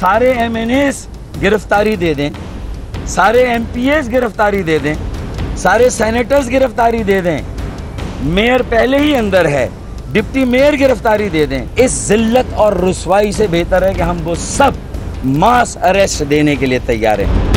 सारे MNAs गिरफ्तारी दे दें, सारे MPAs गिरफ्तारी दे दें, सारे सेनेटर्स गिरफ्तारी दे दें, मेयर पहले ही अंदर है, डिप्टी मेयर गिरफ्तारी दे दें, इस जिल्लत और रुसवाई से बेहतर है कि हम वो सब मास अरेस्ट देने के लिए तैयार हैं।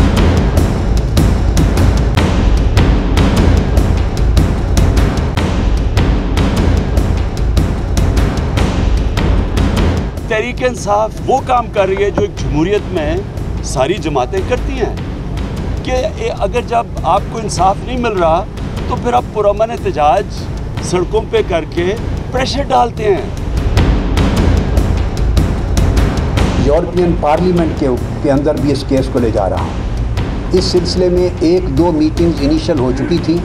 तहरीक इंसाफ वो काम कर रही है जो एक जमहूरियत में सारी जमातें करती हैं कि अगर जब आपको इंसाफ नहीं मिल रहा तो फिर आप पुरअमन एहतजाज सड़कों पे करके प्रेशर डालते हैं। यूरोपियन पार्लियामेंट के अंदर भी इस केस को ले जा रहा हूँ। इस सिलसिले में 1-2 मीटिंग्स इनिशियल हो चुकी थी,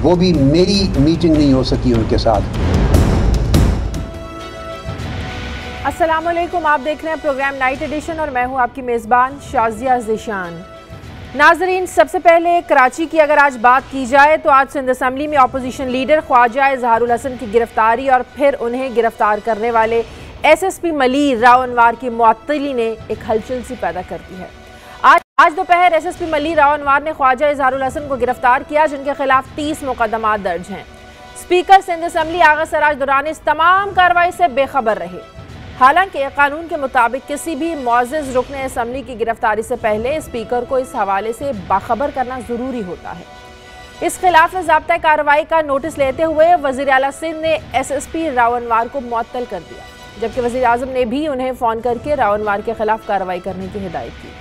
वो भी मेरी मीटिंग नहीं हो सकी उनके साथ। अस्सलाम वालेकुम, आप देख रहे हैं प्रोग्राम नाइट एडिशन और मैं हूं आपकी मेज़बान शाजिया ज़ीशान। नाजरीन, सबसे पहले कराची की अगर आज बात की जाए तो आज सिंध असम्बली में अपोजिशन लीडर ख्वाजा इजहारुल हसन की गिरफ्तारी और फिर उन्हें गिरफ्तार करने वाले SSP मलीर राव अनवार की मुअत्तली ने एक हलचल सी पैदा कर दी है। आज दोपहर SSP मलीर राव अनवार ने ख्वाजा इजहारुल हसन को गिरफ्तार किया, जिनके खिलाफ 30 मुकदमात दर्ज हैं। स्पीकर सिंध असम्बली आगा सराज दुरानी इस तमाम कार्रवाई से बेखबर रहे। हालांकि कानून के मुताबिक किसी भी मुअज़्ज़िज़ रुकन असम्बली की गिरफ्तारी से पहले स्पीकर को इस हवाले से बाखबर करना ज़रूरी होता है। इस खिलाफ ज़ाब्ता कार्रवाई का नोटिस लेते हुए वज़ीर आला सिंध ने SSP राव अनवार को मुअत्तल कर दिया, जबकि वज़ीर आज़म ने भी उन्हें फ़ोन करके राव अनवार के खिलाफ कार्रवाई करने की हिदायत की।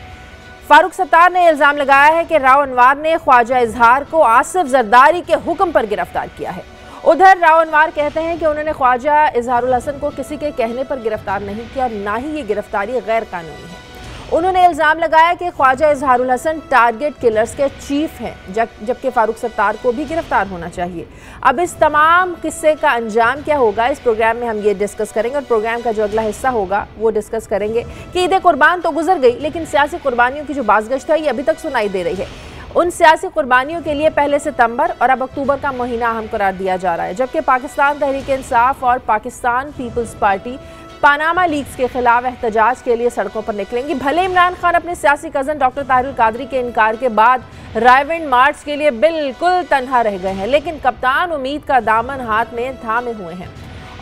फारूक सत्तार ने इल्ज़ाम लगाया है कि राव अनवार ने ख्वाजा इजहार को आसिफ जरदारी के हुक्म पर गिरफ्तार किया है। उधर राव अनवार कहते हैं कि उन्होंने ख्वाजा इजहारुल हसन को किसी के कहने पर गिरफ्तार नहीं किया, ना ही ये गिरफ्तारी गैर कानूनी है। उन्होंने इल्ज़ाम लगाया कि ख्वाजा इजहारुल हसन टारगेट किलर्स के चीफ हैं, जबकि फारूक सत्तार को भी गिरफ्तार होना चाहिए। अब इस तमाम किस्से का अंजाम क्या होगा, इस प्रोग्राम में हम ये डिस्कस करेंगे और प्रोग्राम का जो अगला हिस्सा होगा वो डिस्कस करेंगे कि ईद कुर्बान तो गुजर गई, लेकिन सियासी कुर्बानियों की जो बाज़गश्त है ये अभी तक सुनाई दे रही है। उन सियासी कुर्बानियों के लिए पहले सितंबर और अब अक्टूबर का महीना अहम करार दिया जा रहा है, जबकि पाकिस्तान तहरीक इंसाफ और Pakistan peoples party Panama leaks के खिलाफ एहतजाज के लिए सड़कों पर निकलेंगी। भले इमरान खान अपने सियासी कज़न डॉक्टर ताहिरुल कादरी के इनकार के बाद रायविंड मार्च के लिए बिल्कुल तन्हा रह गए हैं, लेकिन कप्तान उम्मीद का दामन हाथ में थामे हुए हैं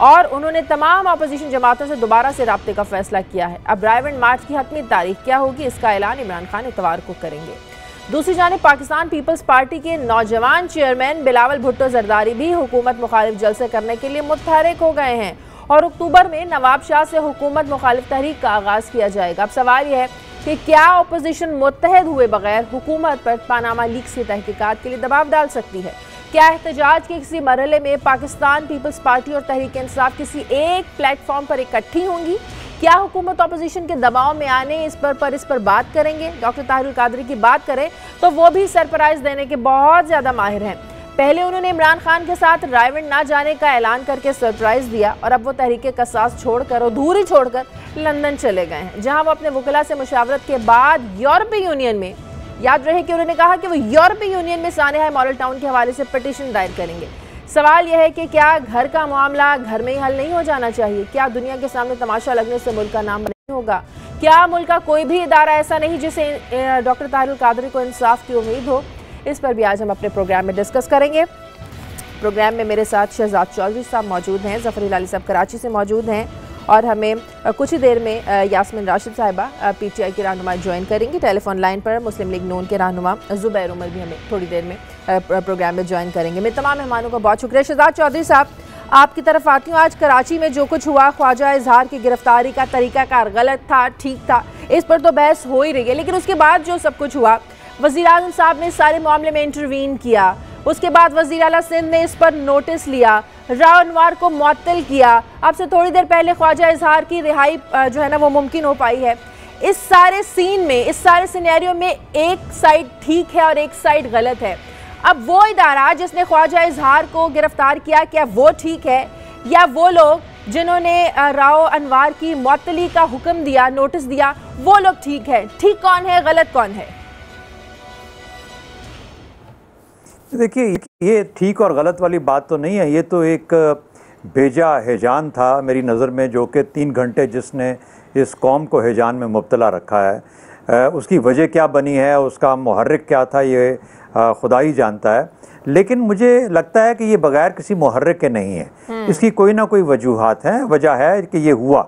और उन्होंने तमाम अपोजिशन जमातों से दोबारा से राब्ते का फैसला किया है। अब रायविंड मार्च की हतमी तारीख क्या होगी, इसका ऐलान इमरान खान इतवार को करेंगे। दूसरी जानिब पाकिस्तान पीपल्स पार्टी के नौजवान चेयरमैन बिलावल भुट्टो जरदारी भी हुकूमत मुखालिफ जलसे करने के लिए मुतहरिक हो गए हैं और अक्टूबर में नवाब शाह से हुकूमत मुखालिफ तहरीक का आगाज़ किया जाएगा। अब सवाल यह है कि क्या अपोजिशन मुत्तहद हुए बगैर हुकूमत पर पनामा लीक्स की तहकीकात के लिए दबाव डाल सकती है? क्या एहतजाज के किसी मरहले में पाकिस्तान पीपल्स पार्टी और तहरीक इंसाफ किसी एक प्लेटफॉर्म पर इकट्ठी होंगी? क्या हुकूमत अपोजिशन के दबाव में आने इस पर बात करेंगे? डॉक्टर ताहिरुल कादरी की बात करें तो वो भी सरप्राइज देने के बहुत ज़्यादा माहिर हैं। पहले उन्होंने इमरान खान के साथ रायविंड ना जाने का ऐलान करके सरप्राइज दिया और अब वो तहरीक कसास छोड़कर और दूरी छोड़कर लंदन चले गए हैं, जहां वो अपने वकला से मुशावरत के बाद यूरोपीय यूनियन में, याद रहे कि उन्होंने कहा कि वो यूरोपीय यूनियन में सानेहा मॉडल टाउन के हवाले से पिटीशन दायर करेंगे। सवाल यह है कि क्या घर का मामला घर में ही हल नहीं हो जाना चाहिए? क्या दुनिया के सामने तमाशा लगने से मुल्क का नाम नहीं होगा? क्या मुल्क का कोई भी इदारा ऐसा नहीं जिसे डॉक्टर ताहिरुल कादरी को इंसाफ की उम्मीद हो? इस पर भी आज हम अपने प्रोग्राम में डिस्कस करेंगे। प्रोग्राम में मेरे साथ शहजाद चौधरी साहब मौजूद हैं, ज़फ़र हिलाली साहब कराची से मौजूद हैं और हमें कुछ ही देर में यास्मिन राशिद साहिबा PTI की रहनुमा ज्वाइन करेंगी। टेलीफोन लाइन पर मुस्लिम लीग नून के रहनुमा ज़ुबैर उमर भी हमें थोड़ी देर में प्रोग्राम में ज्वाइन करेंगे। मैं तमाम मेहमानों का बहुत शुक्रिया। शहजाद चौधरी साहब, आपकी तरफ आती हूँ। आज कराची में जो कुछ हुआ, ख्वाजा इजहार की गिरफ्तारी का तरीकाकार गलत था, ठीक था, इस पर तो बहस हो ही रही है, लेकिन उसके बाद जो सब कुछ हुआ, वज़ीर आज़म साहब ने सारे मामले में इंटरवीन किया, उसके बाद वज़ीर आला सिंध ने इस पर नोटिस लिया, राव अनवार को मुअत्तल किया, अब से थोड़ी देर पहले ख्वाजा इजहार की रिहाई जो है ना वो मुमकिन हो पाई है। इस सारे सीन में, इस सारे सिनेरियो में एक साइड ठीक है और एक साइड गलत है। अब वो इदारा जिसने ख्वाजा इजहार को गिरफ्तार किया, क्या वो ठीक है या वो लोग जिन्होंने राव अनवार की मुअत्तली का हुक्म दिया, नोटिस दिया, वो लोग ठीक है? ठीक कौन है, गलत कौन है? देखिए, ये ठीक और गलत वाली बात तो नहीं है, ये तो एक बेजा हिजान था मेरी नज़र में, जो कि 3 घंटे जिसने इस कौम को हिजान में मुब्तला रखा है। उसकी वजह क्या बनी है, उसका मुहर्रिक क्या था, ये खुदा ही जानता है। लेकिन मुझे लगता है कि ये बगैर किसी मुहर्रिक के नहीं है। इसकी कोई ना कोई वजूहात हैं। वजह है कि ये हुआ,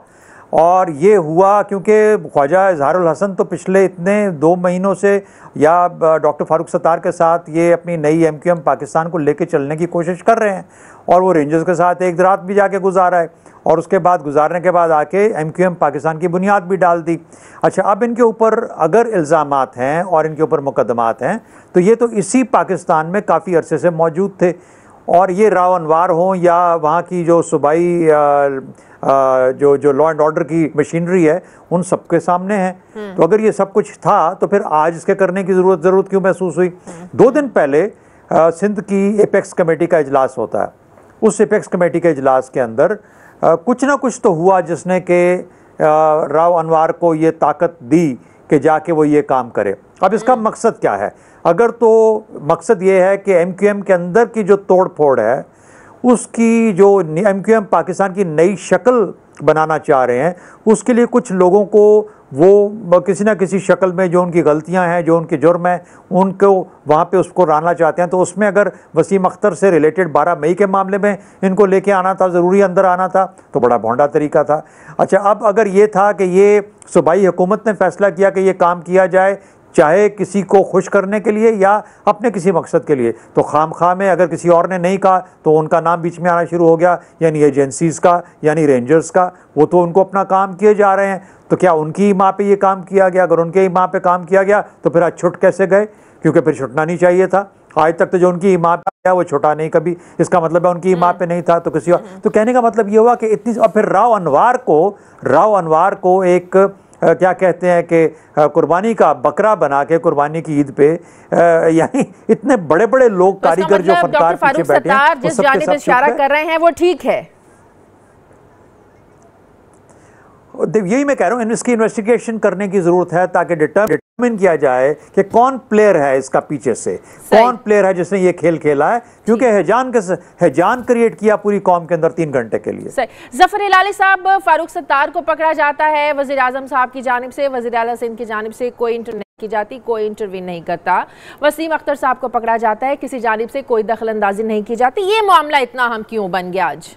और ये हुआ क्योंकि ख्वाजा इजहारुल हसन तो पिछले इतने 2 महीनों से या डॉक्टर फारूक सत्तार के साथ ये अपनी नई MQM पाकिस्तान को लेके चलने की कोशिश कर रहे हैं, और वो रेंजर्स के साथ एक रात भी जाके गुजारा है, और उसके बाद गुजारने के बाद आके MQM पाकिस्तान की बुनियाद भी डाल दी। अच्छा, अब इनके ऊपर अगर इल्ज़ामात हैं और इनके ऊपर मुकदमात हैं तो ये तो इसी पाकिस्तान में काफ़ी अरसे से मौजूद थे, और ये राव अनवार हों या वहाँ की जो सूबाई जो लॉ एंड ऑर्डर की मशीनरी है, उन सबके सामने है। तो अगर ये सब कुछ था तो फिर आज इसके करने की ज़रूरत क्यों महसूस हुई? 2 दिन पहले सिंध की एपेक्स कमेटी का इजलास होता है। उस एपेक्स कमेटी के इजलास के अंदर कुछ ना कुछ तो हुआ जिसने कि राव अनवार को ये ताकत दी कि जाके वो ये काम करे। अब इसका मकसद क्या है? अगर तो मकसद ये है कि MQM के अंदर की जो तोड़ फोड़ है, उसकी जो MQM पाकिस्तान की नई शक्ल बनाना चाह रहे हैं, उसके लिए कुछ लोगों को वो किसी ना किसी शक्ल में जो उनकी गलतियां हैं, जो उनके जुर्म हैं, उनको वहाँ पे उसको डालना चाहते हैं। तो उसमें अगर वसीम अख्तर से रिलेटेड 12 मई के मामले में इनको लेके आना था, ज़रूरी अंदर आना था, तो बड़ा भोंडा तरीका था। अच्छा, अब अगर ये था कि ये सूबाई हुकूमत ने फैसला किया कि ये काम किया जाए, चाहे किसी को खुश करने के लिए या अपने किसी मकसद के लिए, तो खामखा में अगर किसी और ने नहीं कहा तो उनका नाम बीच में आना शुरू हो गया, यानी एजेंसीज़ का, यानी रेंजर्स का। वो तो उनको अपना काम किए जा रहे हैं, तो क्या उनकी माँ पे ये काम किया गया? अगर उनके माँ पे काम किया गया तो फिर आज छुट कैसे गए? क्योंकि फिर छुटना नहीं चाहिए था। आज तक तो जो उनकी माँ पे आया वो छुटा नहीं कभी, इसका मतलब है उनकी माँ पे नहीं था तो किसी और। तो कहने का मतलब ये हुआ कि इतनी, और फिर राव अनवार को एक क्या कहते हैं कि कुर्बानी का बकरा बना के कुर्बानी की ईद पे, यानी इतने बड़े बड़े लोग, कारीगर जो फनकार पीछे बैठे हैं, जिस जानिब इशारा कर रहे हैं वो ठीक है। यही मैं कह रहा हूँ, इसकी इन्वेस्टिगेशन करने की जरूरत है ताकि डिटरमिन किया जाए कि कौन प्लेयर है इसका पीछे से, कौन प्लेयर है जिसने ये खेल खेला है, क्योंकि हैजान क्रिएट किया पूरी कौम के अंदर 3 घंटे के लिए। जफर इलाली साहब, फारूक सत्तार को पकड़ा जाता है, वज़ीर आज़म साहब की जानिब से, वज़ीर आला सिंध की जानिब से कोई इंटरव्यू की जाती, कोई इंटरव्यू नहीं करता। वसीम अख्तर साहब को पकड़ा जाता है, किसी जानिब से कोई दखल अंदाजी नहीं की जाती। ये मामला इतना अहम क्यों बन गया आज?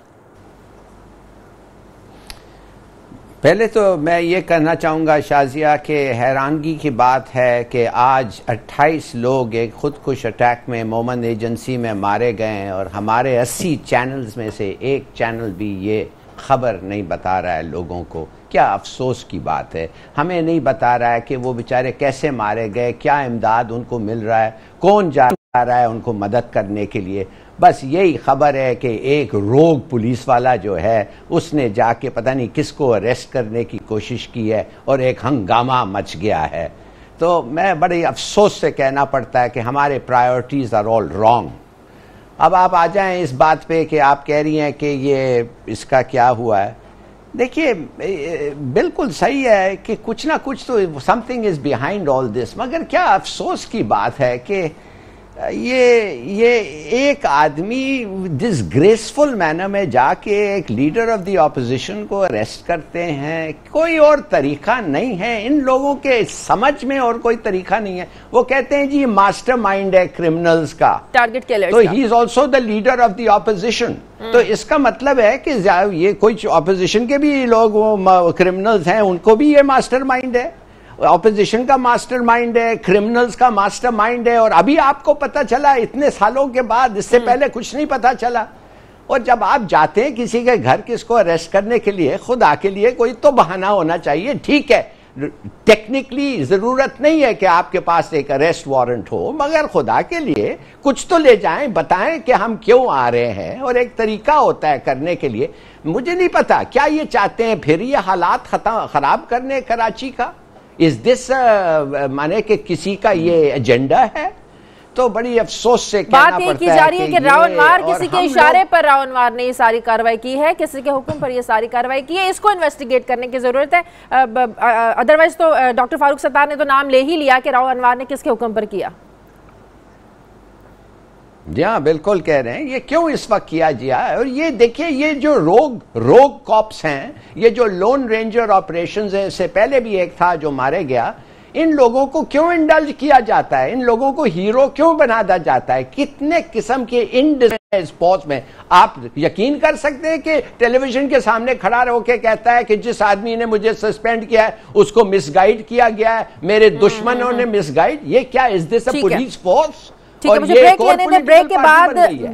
पहले तो मैं ये कहना चाहूँगा शाजिया कि हैरानगी की बात है कि आज 28 लोग एक खुदकुश अटैक में मोमन एजेंसी में मारे गए हैं, और हमारे 80 चैनल्स में से एक चैनल भी ये खबर नहीं बता रहा है लोगों को। क्या अफसोस की बात है। हमें नहीं बता रहा है कि वो बेचारे कैसे मारे गए, क्या इमदाद उनको मिल रहा है, कौन जा रहा है उनको मदद करने के लिए। बस यही खबर है कि एक रोग पुलिस वाला जो है उसने जाके पता नहीं किसको अरेस्ट करने की कोशिश की है और एक हंगामा मच गया है। तो मैं बड़े अफसोस से कहना पड़ता है कि हमारे प्रायोरिटीज़ आर ऑल रॉन्ग। अब आप आ जाएं इस बात पे कि आप कह रही हैं कि ये इसका क्या हुआ है। देखिए, बिल्कुल सही है कि कुछ ना कुछ तो something is behind all this, मगर क्या अफसोस की बात है कि ये एक आदमी डिसग्रेसफुल मैनर में जाके एक लीडर ऑफ द ऑपोजिशन को अरेस्ट करते हैं। कोई और तरीका नहीं है, इन लोगों के समझ में और कोई तरीका नहीं है। वो कहते हैं जी ये मास्टरमाइंड है क्रिमिनल्स का, टारगेट किलर्स तो he is also the leader of the opposition. तो इसका मतलब है कि ये कोई ऑपोजिशन के भी लोग क्रिमिनल्स हैं, उनको भी ये मास्टरमाइंड है। ऑपोजिशन का मास्टरमाइंड है, क्रिमिनल्स का मास्टरमाइंड है, और अभी आपको पता चला इतने सालों के बाद, इससे पहले कुछ नहीं पता चला। और जब आप जाते हैं किसी के घर किसको अरेस्ट करने के लिए, खुदा के लिए कोई तो बहाना होना चाहिए। ठीक है, टेक्निकली जरूरत नहीं है कि आपके पास एक अरेस्ट वारंट हो, मगर खुदा के लिए कुछ तो ले जाएं, बताएं कि हम क्यों आ रहे हैं, और एक तरीका होता है करने के लिए। मुझे नहीं पता क्या ये चाहते हैं फिर ये हालात खराब करने कराची का। इस दिस माने कि किसी का ये एजेंडा है। तो बड़ी अफसोस से कहना पड़ता है। बात ये की जा रही है कि राव अनवार किसी के इशारे पर राव अनवार ने ये सारी कार्रवाई की है, किसी के हुक्म पर ये सारी कार्रवाई की है। इसको इन्वेस्टिगेट करने की जरूरत है। अदरवाइज तो डॉक्टर फारूक सत्तार ने तो नाम ले ही लिया कि राव अनवार ने किसके हुक्म पर किया। जी हाँ, बिल्कुल कह रहे हैं। ये क्यों इस वक्त किया गया है? और ये देखिए, ये जो रोग कॉप्स हैं, ये जो लोन रेंजर ऑपरेशंस हैं, इससे पहले भी एक था जो मारे गया, इन लोगों को क्यों इंडल्ज किया जाता है? इन लोगों को हीरो क्यों बनाया जाता है? कितने किस्म के स्पोर्ट्स में आप यकीन कर सकते हैं कि टेलीविजन के सामने खड़ा होकर कहता है कि जिस आदमी ने मुझे सस्पेंड किया है उसको मिसगाइड किया गया है, मेरे दुश्मनों ने मिसगाइड। ये क्या, is this a police force? ठीक है, मुझे ब्रेक लेने दें।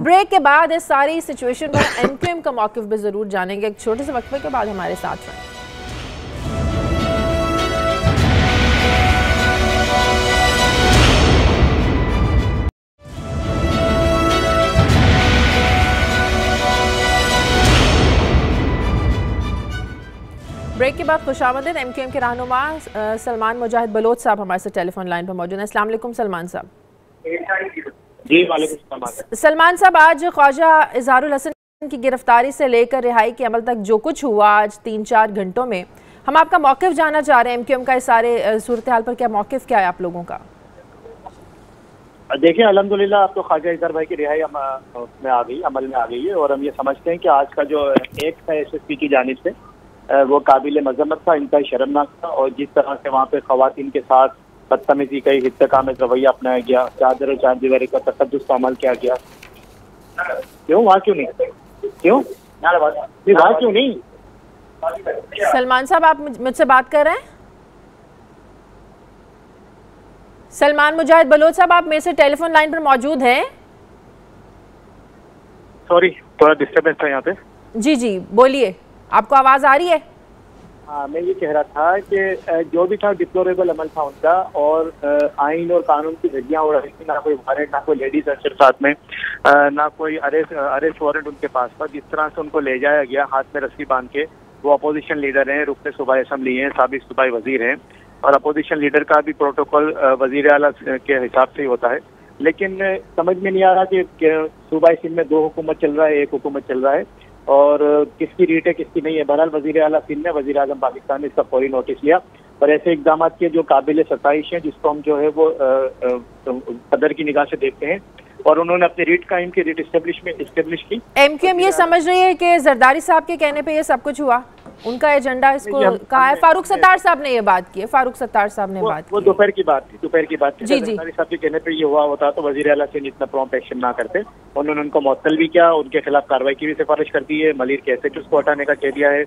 ब्रेक के बाद इस सारी सिचुएशन पर एमक्यूएम का मौक़िफ़ भी जरूर जानेंगे। एक छोटे से वक्फे के बाद हमारे साथ रहें। ब्रेक के बाद खुशामदीद। एमक्यूएम के रहनुमा सलमान मुजाहिद बलोच साहब हमारे साथ टेलीफोन लाइन पर मौजूद हैं। अस्सलाम वालेकुम सलमान साहब। जी वालेकुम सलाम। सलमान साहब, आज ख्वाजा इजहारुल हसन की गिरफ्तारी से लेकर रिहाई के अमल तक जो कुछ हुआ आज 3-4 घंटों में, हम आपका मौक़िफ़ जानना चाह रहे हैं। एमक्यूएम का इस सारे सूरत हाल पर क्या मौक़िफ़ क्या है आप लोगों का? देखिए, अल्हम्दुलिल्लाह अब तो ख्वाजा इजहार भाई की रिहाई में आ गई, अमल में आ गई है। और हम ये समझते हैं कि आज का जो एक्ट है SSP की जानिब से वो काबिल मजम्मत था, इंतहाई शर्मनाक था। और जिस तरह से वहाँ पे ख़वातीन के साथ बदतमीजी का हित्तेकाम रवैया अपनाया गया, चादर और चारदीवारी का तशद्दुद का अमल किया गया। क्यों वहाँ क्यों नहीं? क्यों वहाँ क्यों नहीं? सलमान साहब, आप मुझसे बात कर रहे हैं? सलमान मुजाहिद बलोच साहब, आप मेरे से टेलीफोन लाइन पर मौजूद हैं? सॉरी, थोड़ा डिस्टर्बेंस था यहाँ पे। जी जी, बोलिए, आपको आवाज़ आ रही है? हाँ, मैं ये कह रहा था कि जो भी था डिप्लोरेबल अमल था उनका। और आइन और कानून की धज्जियां उड़ रही थी, ना कोई वारंट, ना कोई लेडीज अफसर साथ में, ना कोई अरेस्ट वारंट उनके पास था। जिस तरह से उनको ले जाया गया हाथ में रस्सी बांध के, वो अपोजिशन लीडर हैं, रुकन सूबाई असम्बली हैं, साबिक सूबाई वजीर हैं। और अपोजिशन लीडर का भी प्रोटोकॉल वजीर आला के हिसाब से ही होता है। लेकिन समझ में नहीं आ रहा कि सूबाई सिंध में 2 हुकूमत चल रहा है, 1 हुकूमत चल रहा है, और किसकी रीट है किसकी नहीं है। बहरहाल वजीर आला सिंध ने, वजीर आजम पाकिस्तान ने इसका फौरी नोटिस लिया। और ऐसे इकदाम के जो काबिल सताइश हैं, जिसको हम जो है वो कदर की निगाह से देखते हैं, और उन्होंने अपनी रीट कायम की, रीट इस्टेब्लिश की। एमक्यूएम ये समझ रही है कि जरदारी साहब के कहने पे ये सब कुछ हुआ, उनका एजेंडा इसको कहा है। फारूक सत्तार साहब ने ये बात की है, फारूक सत्तार साहब ने बात की। वो दोपहर की बात थी, जी जी। जरदारी साहब के कहने पे ये हुआ होता तो वजीर आला से इतना प्रॉम्प्ट एक्शन ना करते। उन्होंने उनको मुअत्तल भी किया, उनके खिलाफ कार्रवाई की भी सिफारिश कर दी है, मलिर के एसेट उसको हटाने का कह दिया है।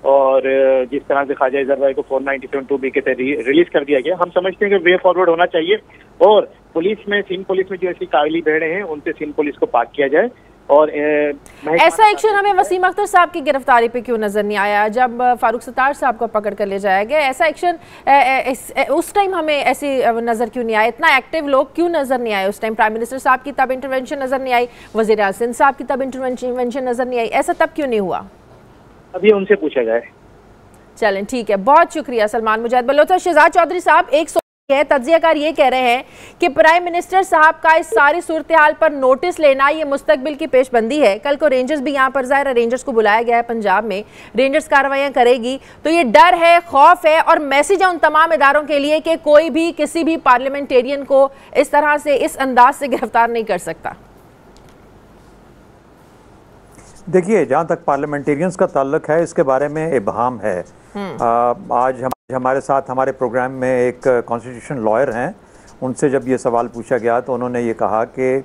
और जिस तरह से ख्वाजा इजहार भाई को 497(2)B के तहत रिलीज कर दिया गया, हम समझते हैं कि वे फॉरवर्ड होना चाहिए। और पुलिस में, सिंध पुलिस में जो ऐसी काबिली भेड़े हैं, उनसे सिंध पुलिस को पाक किया जाए। और ऐसा एक्शन हमें वसीम अख्तर साहब की गिरफ्तारी पे क्यों नजर नहीं आया जब फारूक सत्तार साहब को पकड़ कर ले जाया गया? ऐसा एक्शन उस टाइम हमें ऐसी नजर क्यों नहीं आया? इतना एक्टिव लोग क्यों नजर नहीं आए उस टाइम? प्राइम मिनिस्टर साहब की तब इंटरवेंशन नजर नहीं आई, वजीर आला सिंध साहब की तब इंटरवेंशन नजर नहीं आई, ऐसा तब क्यों नहीं हुआ? अभी उनसे पूछा जाए। चलें, ठीक है, बहुत शुक्रिया सलमान मुजाहिद बलोच। शहजाद चौधरी साहब, एक है तज्जियाकार ये कह रहे हैं कि प्राइम मिनिस्टर साहब का इस सारी सूरत हाल पर नोटिस लेना ये मुस्तकबिल की पेशबंदी है। कल को रेंजर्स भी यहाँ पर, ज़ाहिर रेंजर्स को बुलाया गया है पंजाब में, रेंजर्स कार्रवाइयाँ करेगी, तो ये डर है, खौफ है और मैसेज है उन तमाम इदारों के लिए कि कोई भी किसी भी पार्लियामेंटेरियन को इस तरह से, इस अंदाज से गिरफ्तार नहीं कर सकता। देखिए, जहाँ तक पार्लियामेंटेरियंस का ताल्लुक है, इसके बारे में इबहाम है। आज हमारे साथ हमारे प्रोग्राम में एक कॉन्स्टिट्यूशन लॉयर हैं, उनसे जब ये सवाल पूछा गया तो उन्होंने ये कहा कि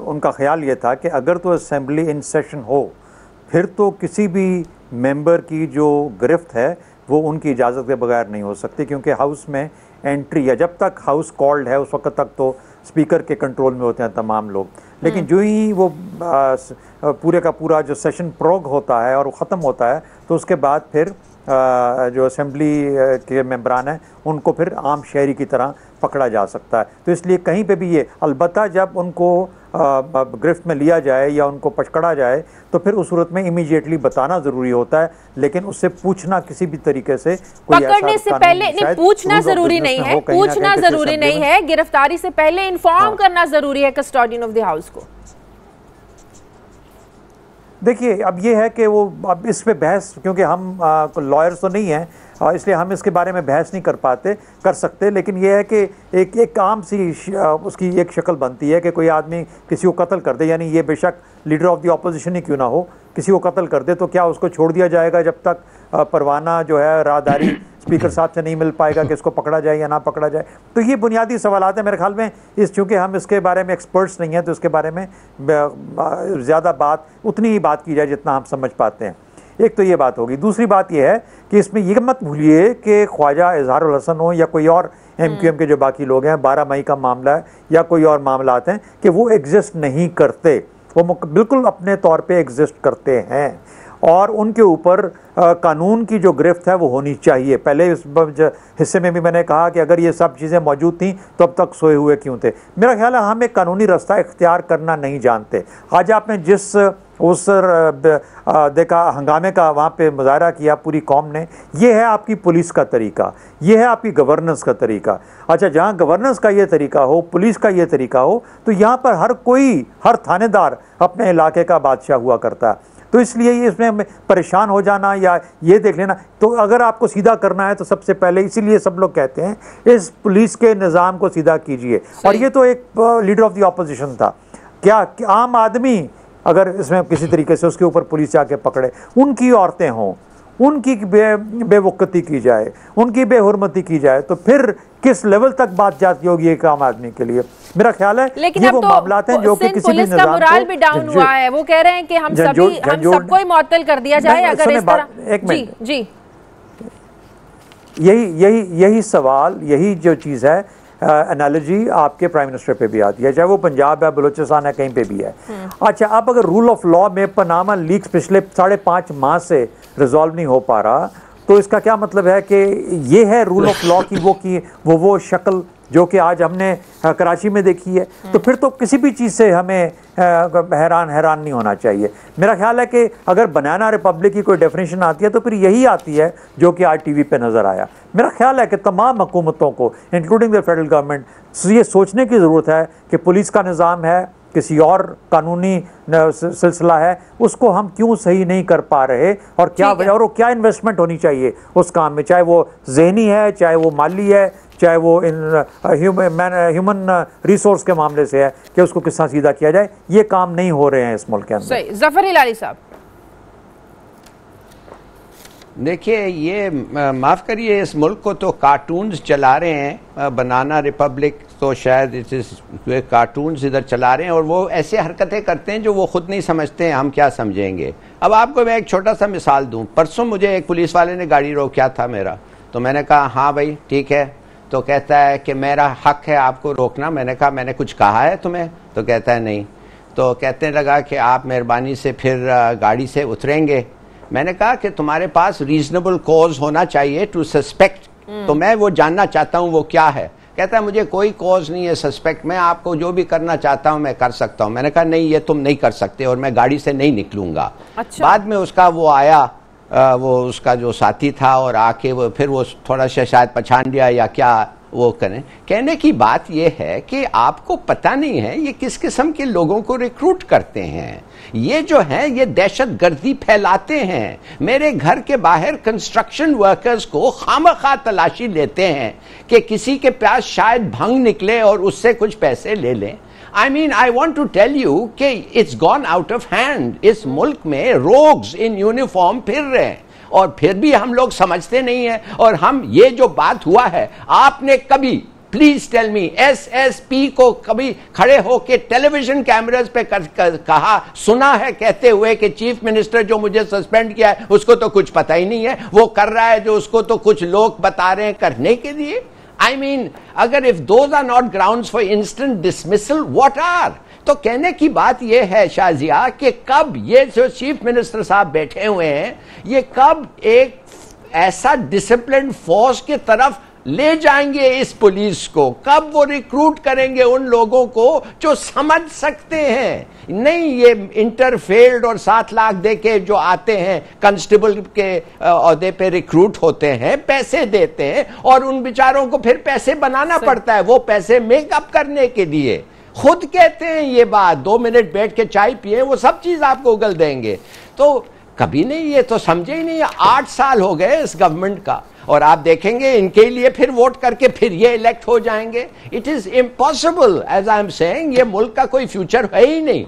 उनका ख्याल ये था कि अगर तो असेंबली इन सेशन हो, फिर तो किसी भी मेंबर की जो गिरफ्त है वो उनकी इजाज़त के बगैर नहीं हो सकती, क्योंकि हाउस में एंट्री या जब तक हाउस कॉल्ड है उस वक्त तक तो स्पीकर के कंट्रोल में होते हैं तमाम लोग। लेकिन जो ही वो पूरे का पूरा जो सेशन प्रोग होता है और वो ख़त्म होता है, तो उसके बाद फिर जो असेंबली के मेंबरान हैं उनको फिर आम शहरी की तरह पकड़ा जा सकता है। तो इसलिए कहीं पे भी ये, अलबत्ता जब उनको गिरफ्त में लिया जाए या उनको पकड़ा जाए तो फिर उस सूरत में इमीडिएटली बताना ज़रूरी होता है, लेकिन उससे पूछना किसी भी तरीके से पकड़ने से पहले नहीं, पूछना ज़रूरी नहीं है, पूछना ज़रूरी नहीं है, गिरफ्तारी से पहले इन्फॉर्म करना ज़रूरी है कस्टोडियन ऑफ द हाउस को। देखिए, अब ये है कि वो अब इस पे बहस, क्योंकि हम लॉयर्स तो नहीं हैं, इसलिए हम इसके बारे में बहस नहीं कर सकते, लेकिन ये है कि एक आम सी उसकी एक शक्ल बनती है कि कोई आदमी किसी को कत्ल कर दे, यानी ये बेशक लीडर ऑफ द ऑपोजिशन ही क्यों ना हो, किसी को कत्ल कर दे तो क्या उसको छोड़ दिया जाएगा जब तक परवाना जो है राहदारी स्पीकर साहब से नहीं मिल पाएगा कि इसको पकड़ा जाए या ना पकड़ा जाए? तो ये बुनियादी सवालात हैं मेरे ख्याल में। चूँकि हम इसके बारे में एक्सपर्ट्स नहीं हैं तो इसके बारे में ज़्यादा उतनी ही बात की जाए जितना हम समझ पाते हैं। एक तो ये बात होगी। दूसरी बात ये है कि इसमें ये मत भूलिए कि ख्वाजा इजहारुल हसन हो या कोई और MQM के जो बाकी लोग हैं, 12 मई का मामला है या कोई और मामलात हैं, कि वो एग्जिस्ट नहीं करते, वो बिल्कुल अपने तौर पे एग्जिस्ट करते हैं और उनके ऊपर कानून की जो गिरफ्त है वो होनी चाहिए। पहले इस हिस्से में भी मैंने कहा कि अगर ये सब चीज़ें मौजूद थी तो अब तक सोए हुए क्यों थे? मेरा ख्याल है हम एक कानूनी रास्ता इख्तियार करना नहीं जानते। आज आपने जिस उस देखा हंगामे का वहाँ पे मुजाहरा किया पूरी कौम ने, ये है आपकी पुलिस का तरीका, ये है आपकी गवर्नेंस का तरीका। अच्छा, जहाँ गवर्नेंस का ये तरीका हो, पुलिस का ये तरीका हो, तो यहाँ पर हर थानेदार अपने इलाके का बादशाह हुआ करता है। तो इसलिए ये इसमें परेशान हो जाना या ये देख लेना, तो अगर आपको सीधा करना है तो सबसे पहले, इसीलिए सब लोग कहते हैं इस पुलिस के निज़ाम को सीधा कीजिए। और ये तो एक लीडर ऑफ द ऑपोजिशन था। क्या आम आदमी अगर इसमें किसी तरीके से उसके ऊपर पुलिस जाके पकड़े, उनकी औरतें हों, उनकी बेवकूफ़ी की जाए, उनकी बेहुरमती की जाए, तो फिर किस लेवल तक बात जाती होगी एक आम आदमी के लिए? मेरा ख्याल है लेकिन ये अब वो तो मामलात हैं जो कि किसी भी पुलिस का निज़ाम मोराल भी डाउन हुआ है। वो कह रहे हैं कि हम सबको ही मुअत्तल कर दिया जाए अगर इस तरह। एक मिनट जी, यही सवाल, यही जो चीज़ है, एनालॉजी आपके प्राइम मिनिस्टर पे भी आती है, चाहे वो पंजाब है, बलूचिस्तान है, कहीं पे भी है। अच्छा, अब अगर रूल ऑफ लॉ में पनामा लीक्स पिछले 5.5 माह से रिजॉल्व नहीं हो पा रहा, तो इसका क्या मतलब है कि ये है रूल ऑफ लॉ की वो शक्ल जो कि आज हमने कराची में देखी है? तो फिर तो किसी भी चीज़ से हमें हैरान नहीं होना चाहिए। मेरा ख्याल है कि अगर बनाना रिपब्लिक की कोई डेफिनेशन आती है तो फिर यही आती है जो कि आज TV पे नज़र आया। मेरा ख्याल है कि तमाम हुकूमतों को, इंक्लूडिंग द फेडरल गवर्नमेंट, ये सोचने की ज़रूरत है कि पुलिस का निज़ाम है, किसी और कानूनी सिलसिला है, उसको हम क्यों सही नहीं कर पा रहे और क्या वजह, और क्या इन्वेस्टमेंट होनी चाहिए उस काम में, चाहे वो ज़हनी है, चाहे वो माली है, चाहे वो ह्यूमन रिसोर्स के मामले से है कि उसको किस तरह सीधा किया जाए। ये काम नहीं हो रहे हैं इस मुल्क के अंदर। सही। ज़फ़र इलाही साहब, देखिए, ये माफ़ करिए, इस मुल्क को तो कार्टून्स चला रहे हैं। बनाना रिपब्लिक तो शायद कार्टून्स इधर चला रहे हैं और वो ऐसे हरकतें करते हैं जो वो खुद नहीं समझते हैं, हम क्या समझेंगे। अब आपको मैं एक छोटा सा मिसाल दूं। परसों मुझे एक पुलिस वाले ने गाड़ी रोका था मेरा, तो मैंने कहा हाँ भाई ठीक है। तो कहता है कि मेरा हक है आपको रोकना। मैंने कहा मैंने कुछ कहा है तुम्हें? तो कहता है नहीं। तो कहने लगा कि आप मेहरबानी से फिर गाड़ी से उतरेंगे। मैंने कहा कि तुम्हारे पास रीजनेबल कॉज होना चाहिए टू सस्पेक्ट, तो मैं वो जानना चाहता हूँ वो क्या है। कहता है मुझे कोई कॉज नहीं है सस्पेक्ट, मैं आपको जो भी करना चाहता हूँ मैं कर सकता हूँ। मैंने कहा नहीं, ये तुम नहीं कर सकते और मैं गाड़ी से नहीं निकलूंगा। अच्छा। बाद में उसका वो आया, वो उसका जो साथी था, और आके वो फिर वो थोड़ा सा शायद पहचान लिया या क्या वो करें। कहने की बात यह है कि आपको पता नहीं है ये किस किस्म के लोगों को रिक्रूट करते हैं। ये जो है ये दहशत गर्दी फैलाते हैं। मेरे घर के बाहर कंस्ट्रक्शन वर्कर्स को खामखा तलाशी लेते हैं कि किसी के पास शायद भंग निकले और उससे कुछ पैसे ले लें। I mean, I want to tell you कि it's gone out of hand। इस मुल्क में रोग्स इन यूनिफॉर्म फिर रहे हैं और फिर भी हम लोग समझते नहीं हैं। और हम ये जो बात हुआ है, आपने कभी प्लीज टेल मी SSP को कभी खड़े होके टेलीविजन कैमरास पे कहा सुना है कहते हुए कि चीफ मिनिस्टर जो मुझे सस्पेंड किया है उसको तो कुछ पता ही नहीं है, वो कर रहा है जो उसको तो कुछ लोग बता रहे हैं करने के लिए। I mean, अगर if those are not grounds for instant dismissal, what are? तो कहने की बात यह है शाजिया कि कब ये जो चीफ मिनिस्टर साहब बैठे हुए हैं, ये कब एक ऐसा डिसिप्लिन फोर्स की तरफ ले जाएंगे इस पुलिस को, कब वो रिक्रूट करेंगे उन लोगों को जो समझ सकते हैं। नहीं ये इंटरफेल्ड और 7 लाख दे के जो आते हैं कांस्टेबल के ओहदे पे रिक्रूट होते हैं, पैसे देते हैं और उन बेचारों को फिर पैसे बनाना पड़ता है वो पैसे मेकअप करने के लिए। खुद कहते हैं ये बात, 2 मिनट बैठ के चाय पिए वो सब चीज आपको उगल देंगे। तो कभी नहीं, ये तो समझे ही नहीं। 8 साल हो गए इस गवर्नमेंट का, और आप देखेंगे इनके लिए फिर वोट करके फिर ये इलेक्ट हो जाएंगे। It is impossible, as I am saying, ये मुल्क का कोई फ्यूचर है ही नहीं।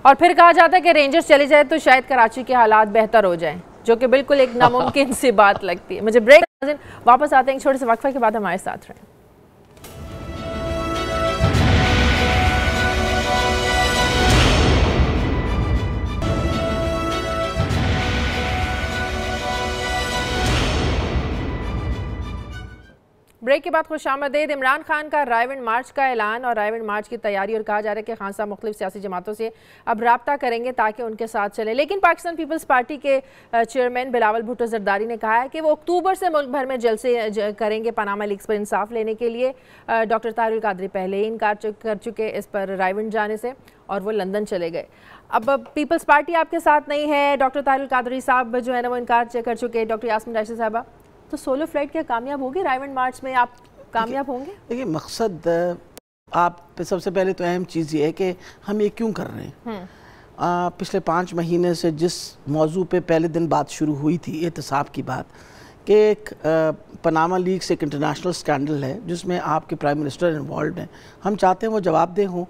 और फिर कहा जाता है कि रेंजर्स चले जाए तो शायद कराची के हालात बेहतर हो जाएं, जो कि बिल्कुल एक नामुमकिन सी बात लगती है। मुझे ब्रेक, वापस आते हैं छोटे से वक्फे के बाद, हमारे साथ रहें। ब्रेक के बाद खुशामदीद। इमरान खान का रायविंड मार्च का ऐलान और रायविंड मार्च की तैयारी, और कहा जा रहा है कि खान साहब मुख्तलिफ सियासी जमातों से अब रब्ता करेंगे ताकि उनके साथ चले। लेकिन पाकिस्तान पीपल्स पार्टी के चेयरमैन बिलावल भुट्टो जरदारी ने कहा है कि वो अक्टूबर से मुल्क भर में जलसे करेंगे पनामा लीक्स पर इंसाफ लेने के लिए। डॉक्टर तारिक कादरी पहले ही इनकार कर चुके इस पर रायविंड जाने से, और वो लंदन चले गए। अब पीपल्स पार्टी आपके साथ नहीं है, डॉक्टर तारिक कादरी साहब जो है ना वो इनकार कर चुके, डॉक्टर यास्मीन राशिद साहबा, तो सोलो फ्लाइट क्या कामयाब होगी? रायविंड मार्च में आप कामयाब होंगे? देखिए, मकसद आप सबसे पहले तो अहम चीज़ ये है कि हम ये क्यों कर रहे हैं। पिछले 5 महीने से जिस मौजू पे पहले दिन बात शुरू हुई थी, एहतसाब की बात, कि एक पनामा लीक्स एक इंटरनेशनल स्कैंडल है जिसमें आपके प्राइम मिनिस्टर इन्वॉल्व हैं, हम चाहते हैं वो जवाबदेह हों।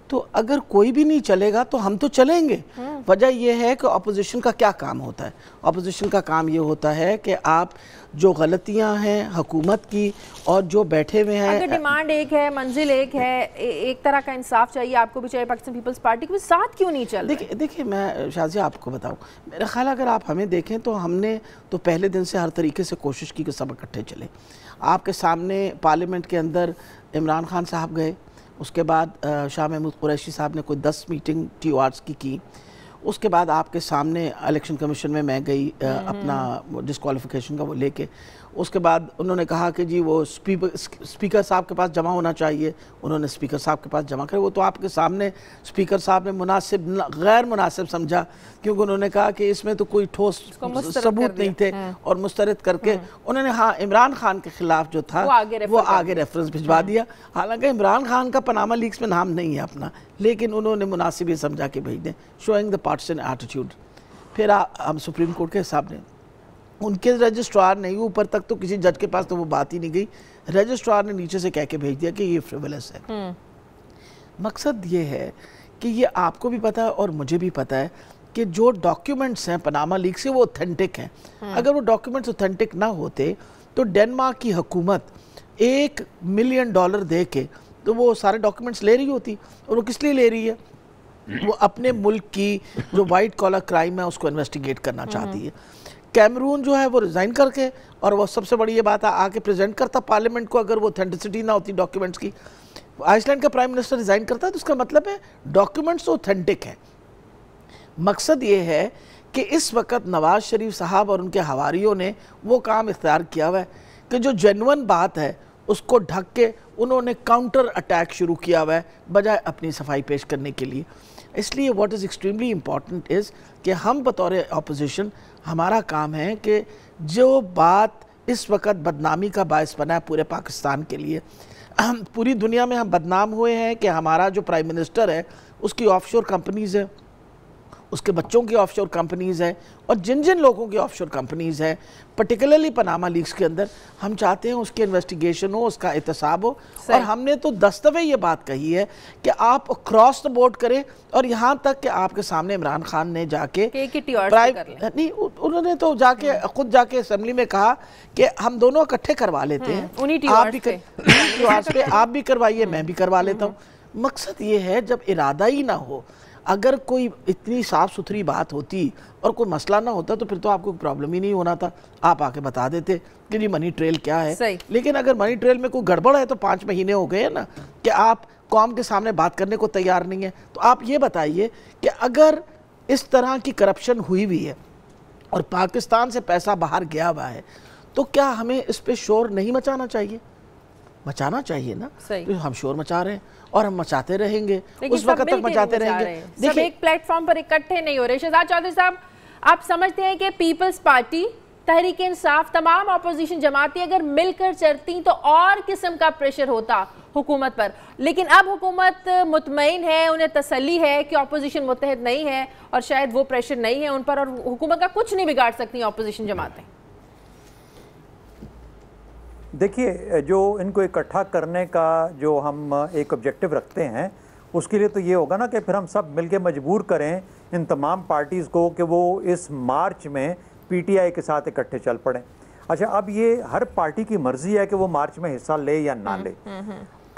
तो अगर कोई भी नहीं चलेगा तो हम तो चलेंगे। वजह यह है कि अपोजिशन का क्या काम होता है। अपोजिशन का काम ये होता है कि आप जो गलतियां हैं हुकूमत की और जो बैठे हुए हैं, अगर डिमांड एक है, मंजिल एक है, एक तरह का इंसाफ चाहिए, आपको भी चाहिए, पाकिस्तान पीपल्स पार्टी के साथ क्यों नहीं चल रहे? देखिए मैं शाजिया आपको बताऊं, मेरा ख्याल अगर आप हमें देखें तो हमने तो पहले दिन से हर तरीके से कोशिश की कि सब इकट्ठे चले। आपके सामने पार्लियामेंट के अंदर इमरान खान साहब गए, उसके बाद शाह महमूद कुरैशी साहब ने कोई 10 मीटिंग TORs की। उसके बाद आपके सामने इलेक्शन कमीशन में मैं गई अपना डिस्क्वालिफिकेशन का वो लेके। उसके बाद उन्होंने कहा कि जी वो स्पीकर साहब के पास जमा होना चाहिए, उन्होंने स्पीकर साहब के पास जमा करे। वो तो आपके सामने स्पीकर साहब ने मुनासिब गैर मुनासिब समझा, क्योंकि उन्होंने कहा कि इसमें तो कोई ठोस सबूत नहीं थे, और मुस्तरद करके उन्होंने इमरान खान के खिलाफ जो था वो आगे रेफरेंस भिजवा दिया। हालांकि इमरान खान का पनामा लीक्स में नाम नहीं है अपना, लेकिन उन्होंने मुनासिब ये समझा के भेज दें, शोइंग द पार्टिसन एटीट्यूड। फिर हम सुप्रीम कोर्ट के सामने, उनके रजिस्ट्रार नहीं, ऊपर तक तो किसी जज के पास तो वो बात ही नहीं गई, रजिस्ट्रार ने नीचे से कह के भेज दिया कि ये फ्रिवलेस है। मकसद ये है कि ये आपको भी पता है और मुझे भी पता है कि जो डॉक्यूमेंट्स हैं पनामा लीक से वो ऑथेंटिक हैं। अगर वो डॉक्यूमेंट्स ऑथेंटिक ना होते तो डेनमार्क की हुकूमत $1 मिलियन दे के तो वो सारे डॉक्यूमेंट्स ले रही होती। और वो किस लिए ले रही है? वो अपने मुल्क की जो वाइट कॉलर क्राइम है उसको इन्वेस्टिगेट करना चाहती है। कैमरून जो है वो रिज़ाइन करके, और वो सबसे बड़ी ये बात है आके प्रेजेंट करता पार्लियामेंट को, अगर वो ऑथेंटिसिटी ना होती डॉक्यूमेंट्स की। आइसलैंड का प्राइम मिनिस्टर रिज़ाइन करता है तो उसका मतलब है डॉक्यूमेंट्स ऑथेंटिक हैं। मकसद ये है कि इस वक्त नवाज शरीफ साहब और उनके हवारियों ने वो काम इख्तियार किया हुआ है कि जो जेन्युइन बात है उसको ढक के उन्होंने काउंटर अटैक शुरू किया हुआ है बजाय अपनी सफाई पेश करने के लिए। इसलिए what is extremely important is कि हम बतौर अपोजिशन, हमारा काम है कि जो बात इस वक्त बदनामी का बायस बना है पूरे पाकिस्तान के लिए, पूरी दुनिया में हम बदनाम हुए हैं कि हमारा जो प्राइम मिनिस्टर है उसकी ऑफशोर कंपनीज़ है, उसके बच्चों की ऑफशोर कंपनीज़ हैं, और जिन जिन लोगों की ऑफशोर कंपनीज़ हैं पर्टिकुलरली पनामा लीक्स के अंदर, हम चाहते हैं उसकी इन्वेस्टिगेशन हो, उसका एहतसाब हो। और हमने तो 10 दफ़े ये बात कही है कि आप क्रॉस द बोर्ड करें, और यहाँ तक कि आपके सामने इमरान खान ने जाके नहीं, उन्होंने तो जाके खुद जाके असेंबली में कहा कि हम दोनों इकट्ठे करवा लेते हैं, आप भी करवाइए, मैं भी करवा लेता हूँ। मकसद ये है जब इरादा ही ना हो, अगर कोई इतनी साफ़ सुथरी बात होती और कोई मसला ना होता तो फिर तो आपको प्रॉब्लम ही नहीं होना था, आप आके बता देते कि जी मनी ट्रेल क्या है। लेकिन अगर मनी ट्रेल में कोई गड़बड़ है तो 5 महीने हो गए ना कि आप कौम के सामने बात करने को तैयार नहीं है। तो आप ये बताइए कि अगर इस तरह की करप्शन हुई हुई है और पाकिस्तान से पैसा बाहर गया हुआ है तो क्या हमें इस पर शोर नहीं मचाना चाहिए? मचाना चाहिए ना। तो हम शोर मचा रहे हैं और हम मचाते रहेंगे, उस वक्त तक मचाते रहेंगे। सब एक प्लेटफॉर्म पर इकट्ठे नहीं हो रहे। शहजाद चौधरी साहब, आप समझते हैं कि पीपल्स पार्टी तहरीक इंसाफ, तमाम अपोजिशन जमातें अगर मिलकर चलती तो और किस्म का प्रेशर होता हुकूमत पर। लेकिन अब हुकूमत मुतमईन है, उन्हें तसल्ली है कि अपोजिशन मुत्तहद नहीं है और शायद वो प्रेशर नहीं है उन पर, और हुकूमत का कुछ नहीं बिगाड़ सकती अपोजिशन जमातें। देखिए, जो इनको इकट्ठा करने का जो हम एक ऑब्जेक्टिव रखते हैं, उसके लिए तो ये होगा ना कि फिर हम सब मिलके मजबूर करें इन तमाम पार्टीज़ को कि वो इस मार्च में पीटीआई के साथ इकट्ठे चल पड़ें। अच्छा, अब ये हर पार्टी की मर्जी है कि वो मार्च में हिस्सा ले या ना ले।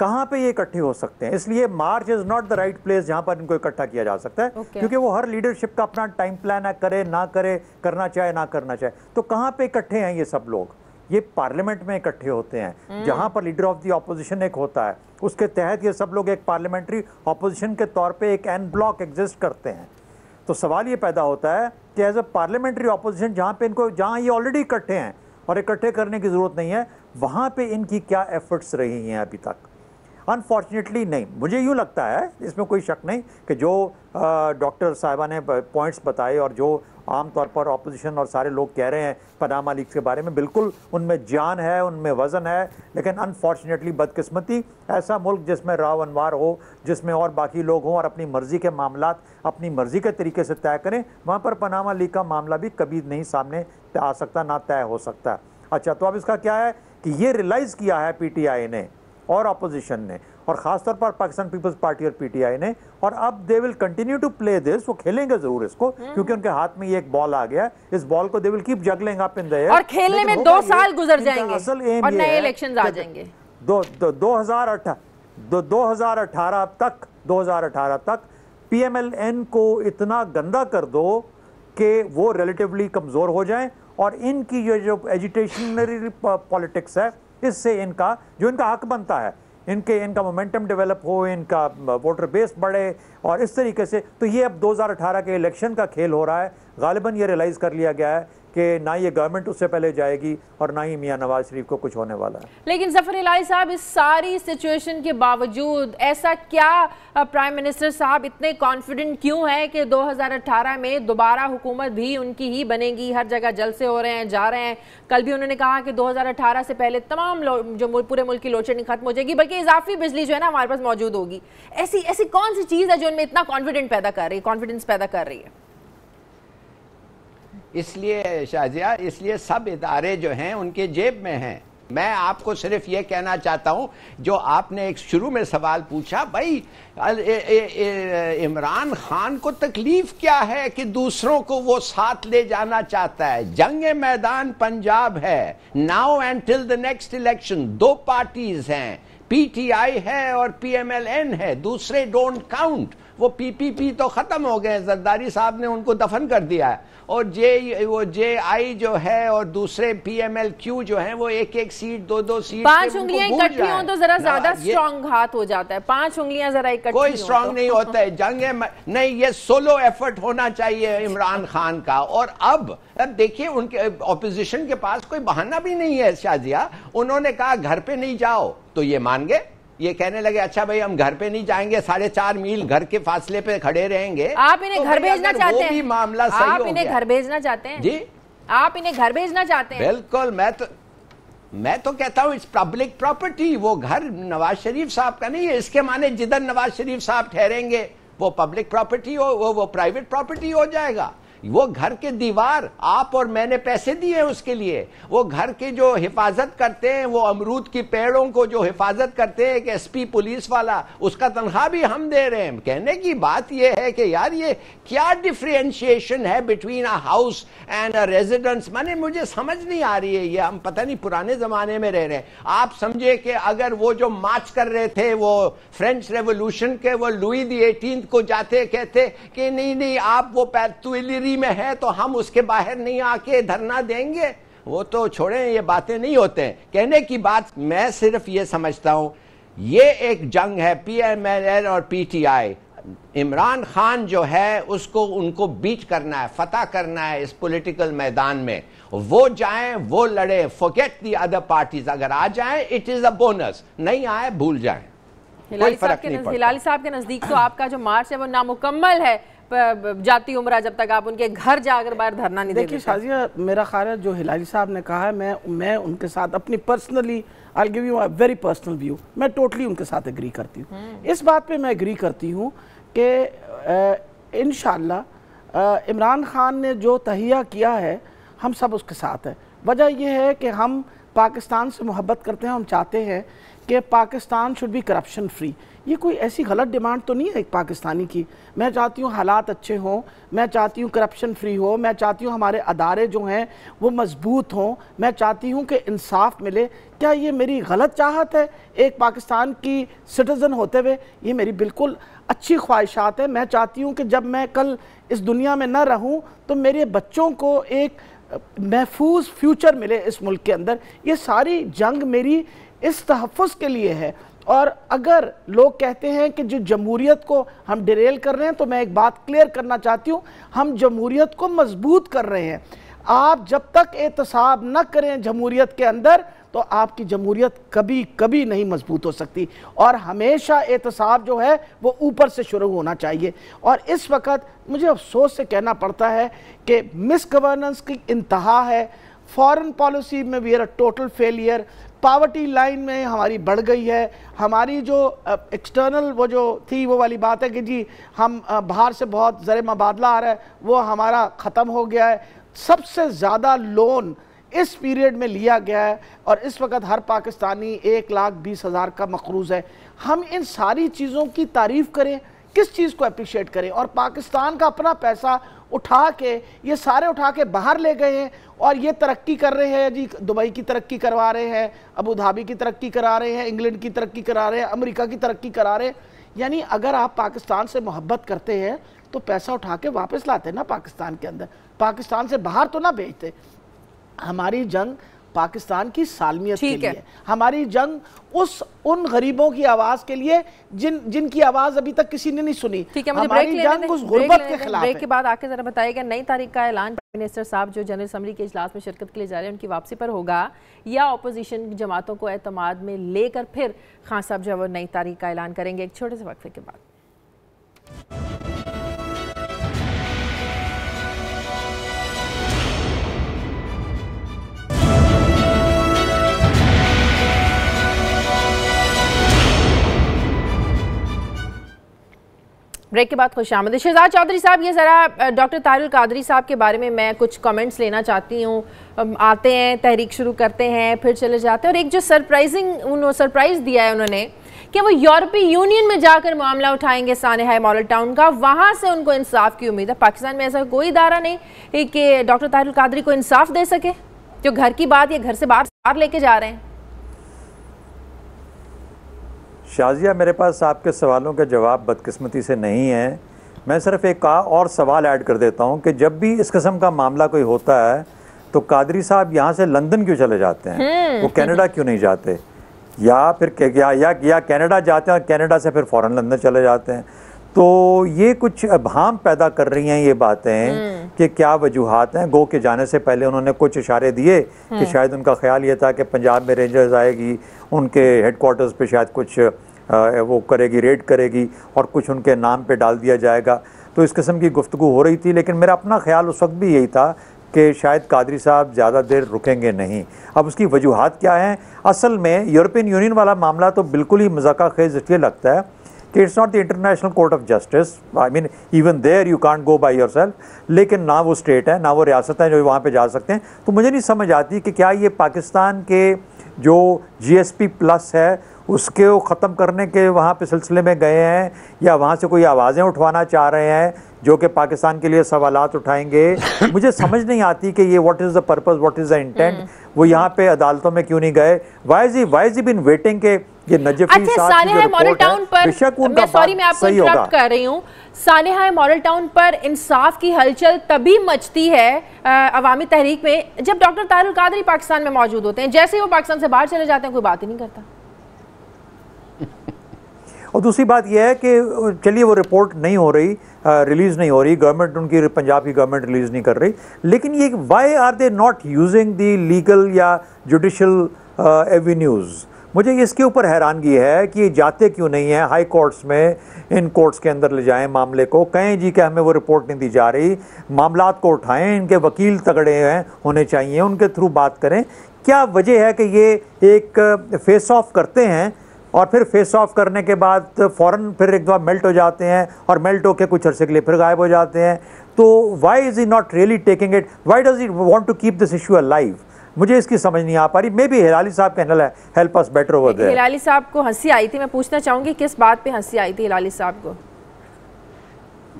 कहाँ पे ये इकट्ठे हो सकते हैं? इसलिए march is not the right place जहाँ पर इनको इकट्ठा किया जा सकता है, क्योंकि वो हर लीडरशिप का अपना टाइम प्लान है, करे ना करे, करना चाहे ना करना चाहे। तो कहाँ पे इकट्ठे हैं ये सब लोग? ये पार्लियामेंट में इकट्ठे होते हैं, जहां पर लीडर ऑफ द ऑपोजिशन एक होता है, उसके तहत ये सब लोग एक पार्लियामेंट्री ऑपोजिशन के तौर पे एक एन ब्लॉक एग्जिस्ट करते हैं। तो सवाल ये पैदा होता है कि एज अ पार्लियामेंट्री ऑपोजिशन जहां ये ऑलरेडी इकट्ठे हैं और इकट्ठे करने की ज़रूरत नहीं है, वहाँ पे इनकी क्या एफर्ट्स रही हैं अभी तक? अनफॉर्चुनेटली नहीं। मुझे यूँ लगता है, इसमें कोई शक नहीं, कि जो डॉक्टर साहिबा ने पॉइंट्स बताए और जो आम तौर पर ऑपोजिशन और सारे लोग कह रहे हैं पनामा लीक्स के बारे में, बिल्कुल उनमें जान है, उनमें वज़न है। लेकिन अनफॉर्चुनेटली बदकिस्मती, ऐसा मुल्क जिसमें राव अनवार हो, जिसमें और बाकी लोग हों और अपनी मर्ज़ी के मामलात अपनी मर्ज़ी के तरीके से तय करें, वहाँ पर पनामा लीक का मामला भी कभी नहीं सामने आ सकता, ना तय हो सकता। अच्छा, तो अब इसका क्या है कि ये रियलाइज़ किया है पीटीआई ने और अपोजिशन ने, और ख़ासतौर पर पाकिस्तान पीपल्स पार्टी और पीटीआई ने, और अब they will continue to play this. वो खेलेंगे ज़रूर इसको, क्योंकि उनके हाथ में ये एक बॉल आ गया। इस बॉल को they will keep juggling up in the air, और खेलने में 2 साल गुजर जाएंगे असल एम और नए इलेक्शंस आ जाएंगे। 2018 तक पीएमएलएन को इतना गंदा कर दो कि वो रिलेटिवली कमज़ोर हो जाएं, और इनकी जो एजिटेशनरी पॉलिटिक्स है, इससे इनका जो इनका हक बनता है, इनका मोमेंटम डेवलप हो, इनका वोटर बेस बढ़े, और इस तरीके से। तो ये अब 2018 के इलेक्शन का खेल हो रहा है। गालिबन ये रियलाइज़ कर लिया गया है कि ना ये गवर्नमेंट उससे पहले जाएगी और ना ही मियां नवाज शरीफ को कुछ होने वाला है। लेकिन ज़फ़र इलाही साहब, इस सारी सिचुएशन के बावजूद ऐसा क्या प्राइम मिनिस्टर साहब इतने कॉन्फिडेंट क्यों है कि 2018 में दोबारा हुकूमत भी उनकी ही बनेगी? हर जगह जलसे हो रहे हैं, जा रहे हैं। कल भी उन्होंने कहा कि 2018 से पहले तमाम जो पूरे मुल्क की लोड शेडिंग खत्म हो जाएगी, बल्कि इजाफी बिजली जो है ना हमारे पास मौजूद होगी। ऐसी कौन सी चीज़ है जो उनमें इतना कॉन्फिडेंस पैदा कर रही है? इसलिए शाजिया, इसलिए सब इदारे जो हैं उनके जेब में हैं। मैं आपको सिर्फ ये कहना चाहता हूं, जो आपने एक शुरू में सवाल पूछा, भाई इमरान खान को तकलीफ क्या है कि दूसरों को वो साथ ले जाना चाहता है? जंग मैदान पंजाब है, now and till the next election. 2 parties हैं, पीटीआई है और पीएमएलएन है, दूसरे डोंट काउंट। वो पीपीपी तो खत्म हो गए, जरदारी साहब ने उनको दफन कर दिया है। और जेआई जो है और दूसरे पीएमएलक्यू जो है वो 1-1 सीट 2-2 सीट, 5 उंगलियां इकट्ठी हो तो जरा ज्यादा स्ट्रांग हाथ हो जाता है। 5 उंगलियां जरा इकट्ठी कोई स्ट्रांग नहीं होता है। जंग नहीं, ये सोलो एफर्ट होना चाहिए इमरान खान का। और अब देखिए, उनके ऑपोजिशन के पास कोई बहाना भी नहीं है शाजिया। उन्होंने कहा घर पे नहीं जाओ, तो ये मान गए। ये कहने लगे अच्छा भाई हम घर पे नहीं जाएंगे, 4.5 मील घर के फासले पे खड़े रहेंगे। आप इन्हें घर भेजना चाहते हैं? मामला सही हो गया। आप इन्हें घर भेजना चाहते हैं? जी, आप इन्हें घर भेजना चाहते हैं? बिल्कुल। मैं तो कहता हूं इट्स पब्लिक प्रॉपर्टी। वो घर नवाज शरीफ साहब का नहीं है। इसके माने जिधर नवाज शरीफ साहब ठहरेंगे वो पब्लिक प्रॉपर्टी वो प्राइवेट प्रॉपर्टी हो जाएगा। वो घर के दीवार आप और मैंने पैसे दिए उसके लिए। वो घर के जो हिफाजत करते हैं, वो अमरूद की पेड़ों को जो हिफाजत करते हैं, एक एसपी पुलिस वाला, उसका तनख्वाह भी हम दे रहे हैं। कहने की बात ये है कि यार ये क्या डिफरेंशिएशन है between a house and a residence? माने मुझे समझ नहीं आ रही है। ये हम पता नहीं पुराने जमाने में रह रहे हैं। आप समझे कि अगर वो जो मार्च कर रहे थे वो फ्रेंच रेवोल्यूशन के, वो लुई द 18 को जाते कहते कि नहीं आप वो तुइलरी में है तो हम उसके बाहर नहीं आके धरना देंगे। वो तो छोड़ें, ये बातें नहीं होते हैं। कहने की बात मैं सिर्फ ये समझता हूं, ये एक जंग है पीएमएलएन और पीटीआई। इमरान खान जो है उसको उनको बीट करना है, फतह करना है इस पॉलिटिकल मैदान में। वो जाएं, वो लड़े, फॉरगेट द अदर पार्टीज। अगर आ जाएं इट इज अ बोनस, नहीं आए भूल जाएं, कोई फर्क नहीं पड़ता। हिलाली साहब के नजदीक तो आपका जो मार्च है वो नामुकम्मल है, जाती उम्र जब तक आप उनके घर जाकर बाहर धरना नहीं देखिए शाजिया, मेरा ख्याल है जो हिलाली साहब ने कहा है, मैं उनके साथ अपनी personally, I give you a very personal view, मैं टोटली उनके साथ एग्री करती हूँ। इस बात पे मैं एग्री करती हूँ कि इंशाअल्लाह इमरान खान ने जो तहिया किया है हम सब उसके साथ हैं। वजह यह है कि हम पाकिस्तान से मोहब्बत करते हैं, हम चाहते हैं कि Pakistan should be corruption free. ये कोई ऐसी गलत डिमांड तो नहीं है एक पाकिस्तानी की। मैं चाहती हूँ हालात अच्छे हों, मैं चाहती हूँ करप्शन फ्री हो, मैं चाहती हूँ हमारे अदारे जो हैं वो मजबूत हों, मैं चाहती हूँ कि इंसाफ मिले। क्या ये मेरी गलत चाहत है एक पाकिस्तान की सिटीज़न होते हुए? ये मेरी बिल्कुल अच्छी ख्वाहिशात है। मैं चाहती हूँ कि जब मैं कल इस दुनिया में न रहूँ तो मेरे बच्चों को एक महफूज फ्यूचर मिले इस मुल्क के अंदर। ये सारी जंग मेरी इस तहफ़्फ़ुज़ के लिए है। और अगर लोग कहते हैं कि जो जमहूरियत को हम डिरेल कर रहे हैं, तो मैं एक बात क्लियर करना चाहती हूँ, हम जमहूरियत को मजबूत कर रहे हैं। आप जब तक एहतसाब न करें जमहूरियत के अंदर तो आपकी जमहूरियत कभी कभी नहीं मजबूत हो सकती। और हमेशा एहतसाब जो है वो ऊपर से शुरू होना चाहिए। और इस वक्त मुझे अफसोस से कहना पड़ता है कि मिस गवर्नेंस की इंतहा है। फॉरेन पॉलिसी में we are a total failure. Poverty line में हमारी बढ़ गई है। हमारी जो एक्सटर्नल वो जो थी वो वाली बात है कि जी हम बाहर से बहुत ज़र मुबादला आ रहा है, वो हमारा ख़त्म हो गया है। सबसे ज़्यादा लोन इस पीरियड में लिया गया है और इस वक्त हर पाकिस्तानी 1,20,000 का मकरूज़ है। हम इन सारी चीज़ों की तारीफ़ करें, किस चीज़ को अप्रिशिएट करें? और पाकिस्तान का अपना पैसा उठा के ये सारे उठा के बाहर ले गए हैं और ये तरक्की कर रहे हैं जी। दुबई की तरक्की करवा रहे हैं, अबू धाबी की तरक्की करा रहे हैं, इंग्लैंड की तरक्की करा रहे हैं, अमेरिका की तरक्की करा रहे हैं। यानी अगर आप पाकिस्तान से मोहब्बत करते हैं तो पैसा उठा के वापस लाते ना पाकिस्तान के अंदर, पाकिस्तान से बाहर तो ना भेजते। हमारी जंग पाकिस्तान की सालमियत के लिए, हमारी जंग उन गरीबों की आवाज के लिए जिनकी आवाज अभी तक किसी ने नहीं सुनी। हमारी जंग उस गुर्बत के खिलाफ है। ब्रेक के बाद आके जरा बताइएगा नई तारीख का ऐलान प्राइम मिनिस्टर साहब जो जनरल असम्बली के इजलास में शिरकत के लिए जा रहे हैं उनकी वापसी पर होगा या अपोजिशन जमातों को एतमाद में लेकर फिर खान साहब जो है वो नई तारीख का ऐलान करेंगे? एक छोटे से वक्फे के बाद। ब्रेक के बाद खुशामदीद। शहजाद चौधरी साहब, ये ज़रा डॉक्टर ताहिरुल कादरी साहब के बारे में मैं कुछ कमेंट्स लेना चाहती हूँ। आते हैं, तहरीक शुरू करते हैं, फिर चले जाते हैं, और एक जो सरप्राइज़ दिया है उन्होंने कि वो यूरोपीय यूनियन में जाकर मामला उठाएंगे सानेहा मॉडल टाउन का, वहाँ से उनको इंसाफ की उम्मीद है। पाकिस्तान में ऐसा कोई इदारा नहीं कि डॉक्टर ताहिरुल कादरी को इंसाफ दे सके, जो घर की बात ये घर से बाहर लेके जा रहे हैं। शाजिया, मेरे पास आपके सवालों का जवाब बदकिस्मती से नहीं है। मैं सिर्फ एक और सवाल ऐड कर देता हूं कि जब भी इस किस्म का मामला कोई होता है तो कादरी साहब यहाँ से लंदन क्यों चले जाते हैं? वो कनाडा क्यों नहीं जाते? या फिर या कनाडा जाते हैं और कनाडा से फिर फ़ौरन लंदन चले जाते हैं? तो ये कुछ अबहाम पैदा कर रही हैं ये बातें कि क्या वजूहात हैं। गो के जाने से पहले उन्होंने कुछ इशारे दिए कि शायद उनका ख्याल ये था कि पंजाब में रेंजर्स आएगी, उनके हेडक्वार्टर्स पे शायद कुछ वो करेगी, रेड करेगी और कुछ उनके नाम पे डाल दिया जाएगा। तो इस किस्म की गुफ्तगू हो रही थी, लेकिन मेरा अपना ख्याल उस वक्त भी यही था कि शायद कादरी साहब ज़्यादा देर रुकेंगे नहीं। अब उसकी वजूहात क्या हैं? असल में यूरोपियन यूनियन वाला मामला तो बिल्कुल ही मजाका खेज इसलिए लगता है कि it's not the international court of justice. I mean even there you can't go by yourself. लेकिन ना वो स्टेट है ना वो रियासत है जो वहाँ पे जा सकते हैं। तो मुझे नहीं समझ आती कि क्या ये पाकिस्तान के जो GSP+ है उसके वो ख़त्म करने के वहाँ पे सिलसिले में गए हैं या वहाँ से कोई आवाज़ें उठवाना चाह रहे हैं जो कि पाकिस्तान के लिए सवालात उठाएंगे। मुझे समझ नहीं आती कि ये what is the purpose, what is the intent. वो यहाँ पे अदालतों में क्यों नहीं गए? वाई इज बीन वेटिंग के ये नजफी सानेहा मॉडल टाउन पर, मैं आपको इंटरप्ट कर रही हूँ, सानेहा मॉडल टाउन पर इंसाफ की हलचल तभी मचती है अवामी तहरीक में जब डॉक्टर ताहिरुल कादरी पाकिस्तान में मौजूद होते हैं। जैसे ही वो पाकिस्तान से बाहर चले जाते हैं कोई बात ही नहीं करता। और दूसरी बात यह है कि चलिए वो रिपोर्ट नहीं हो रही, रिलीज़ नहीं हो रही, गवर्नमेंट उनकी पंजाब की गवर्नमेंट रिलीज़ नहीं कर रही, लेकिन ये why are they not using the legal या जुडिशल एवेन्यूज़ मुझे इसके ऊपर हैरानगी है कि ये जाते क्यों नहीं है हाई कोर्ट्स में, इन कोर्ट्स के अंदर ले जाएं मामले को, कहें जी कि हमें वो रिपोर्ट नहीं दी जा रही, मामलात को उठाएं, इनके वकील तगड़े हैं होने चाहिए, उनके थ्रू बात करें। क्या वजह है कि ये एक फेस ऑफ करते हैं और फिर फेस ऑफ करने के बाद फ़ौरन फिर एक बार मेल्ट हो जाते हैं और मेल्ट होकर कुछ अरसे के लिए फिर गायब हो जाते हैं? तो why is he not really taking it, why does he want to keep this issue alive? मुझे इसकी समझ नहीं आ पा रही। मे बी हिलाली साहब can help us better over there. Hilali साहब को हंसी आई थी, मैं पूछना चाहूंगी किस बात पे हंसी आई थी हिलाली साहब को?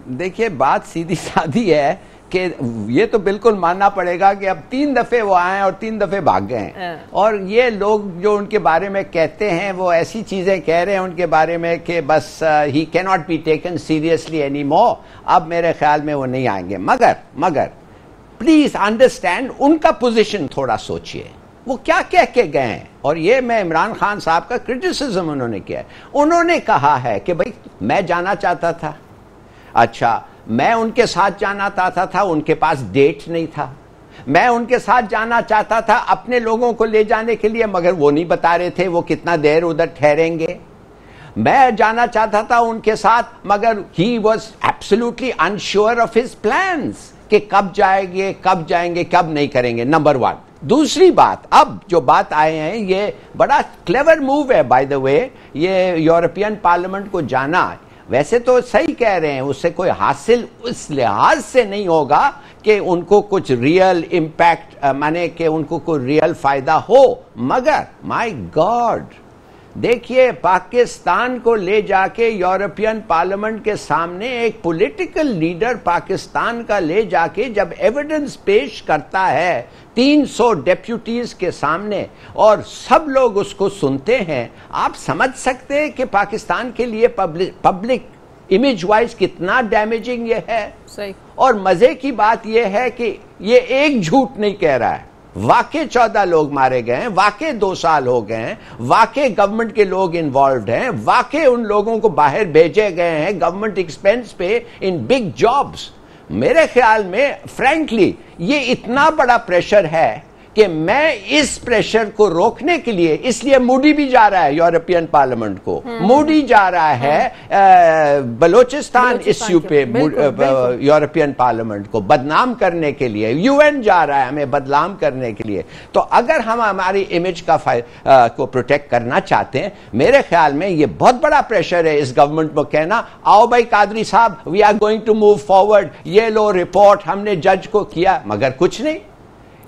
देखिए, बात सीधी सादी है कि ये तो बिल्कुल मानना पड़ेगा कि अब 3 दफे वो आए और 3 दफे भाग गए हैं, और ये लोग जो उनके बारे में कहते हैं वो ऐसी चीजें कह रहे हैं उनके बारे में कि बस he can not be taken seriously any more. अब मेरे ख्याल में वो नहीं आएंगे। मगर प्लीज अंडरस्टैंड उनका पोजीशन थोड़ा सोचिए, वो क्या कह के गए हैं। और ये मैं इमरान खान साहब का क्रिटिसिज्म उन्होंने किया है। उन्होंने कहा है कि भाई मैं जाना चाहता था, अच्छा मैं उनके साथ जाना चाहता था, उनके पास डेट नहीं था। मैं उनके साथ जाना चाहता था अपने लोगों को ले जाने के लिए, मगर वो नहीं बता रहे थे वो कितना देर उधर ठहरेंगे। मैं जाना चाहता था उनके साथ, मगर he was absolutely unsure of his plans कि कब जाएंगे कब नहीं करेंगे, नंबर 1। दूसरी बात, अब जो बात आए हैं ये बड़ा क्लेवर मूव है बाय द वे, ये यूरोपियन पार्लियामेंट को जाना। वैसे तो सही कह रहे हैं, उससे कोई हासिल उस लिहाज से नहीं होगा कि उनको कुछ रियल इम्पैक्ट माने कि उनको कोई रियल फायदा हो, मगर माय गॉड देखिए, पाकिस्तान को ले जाके यूरोपियन पार्लियामेंट के सामने एक पॉलिटिकल लीडर पाकिस्तान का ले जाके जब एविडेंस पेश करता है 300 डेप्यूटीज के सामने और सब लोग उसको सुनते हैं, आप समझ सकते हैं कि पाकिस्तान के लिए पब्लिक इमेज वाइज कितना डैमेजिंग ये है। सही। और मजे की बात ये है कि ये एक झूठ नहीं कह रहा है, वाकई 14 लोग मारे गए हैं, वाकई 2 साल हो गए हैं, वाकई गवर्नमेंट के लोग इन्वॉल्व हैं, वाकई उन लोगों को बाहर भेजे गए हैं गवर्नमेंट एक्सपेंस पे इन बिग जॉब्स। मेरे ख्याल में फ्रैंकली ये इतना बड़ा प्रेशर है कि मैं इस प्रेशर को रोकने के लिए, इसलिए मोदी भी जा रहा है यूरोपियन पार्लियामेंट को, मोदी जा रहा है बलोचिस्तान इश्यू पे यूरोपियन पार्लियामेंट को बदनाम करने के लिए, यूएन जा रहा है हमें बदनाम करने के लिए। तो अगर हम हमारी इमेज का को प्रोटेक्ट करना चाहते हैं, मेरे ख्याल में ये बहुत बड़ा प्रेशर है इस गवर्नमेंट को कहना, आओ भाई कादरी साहब we are going to move forward, ये लो रिपोर्ट हमने जज को किया, मगर कुछ नहीं।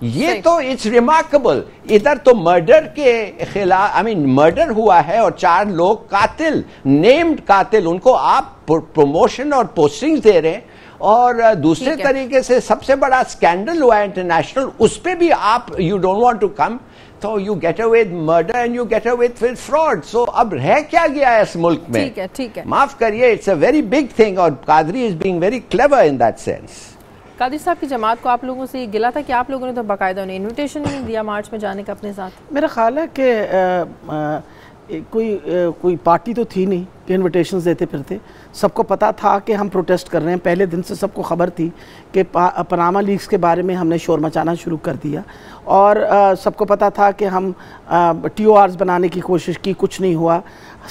ये तो इट्स रिमार्केबल। इधर तो मर्डर के खिलाफ मर्डर हुआ है और 4 लोग कातिल, नेम्ड कातिल, उनको आप प्रमोशन और पोस्टिंग्स दे रहे हैं। और दूसरे तरीके से सबसे बड़ा स्कैंडल हुआ है इंटरनेशनल, उस पे भी आप you don't want to come, तो you get away with murder and you get away with fraud. So अब रह क्या गया है इस मुल्क में? ठीक है। माफ करिए, it's a very big thing और Qadri is being very clever in that sense. Qadir साहब की जमात को आप लोगों से ये गिला था कि आप लोगों ने तो बाकायदा उन्हें इन्विटेशन नहीं दिया मार्च में जाने का अपने साथ। मेरा ख्याल है कि कोई पार्टी तो थी नहीं कि इन्विटेशंस देते फिरते। सबको पता था कि हम प्रोटेस्ट कर रहे हैं, पहले दिन से सबको खबर थी कि पनामा लीक्स के बारे में हमने शोर मचाना शुरू कर दिया और सबको पता था कि हम TORs बनाने की कोशिश की, कुछ नहीं हुआ।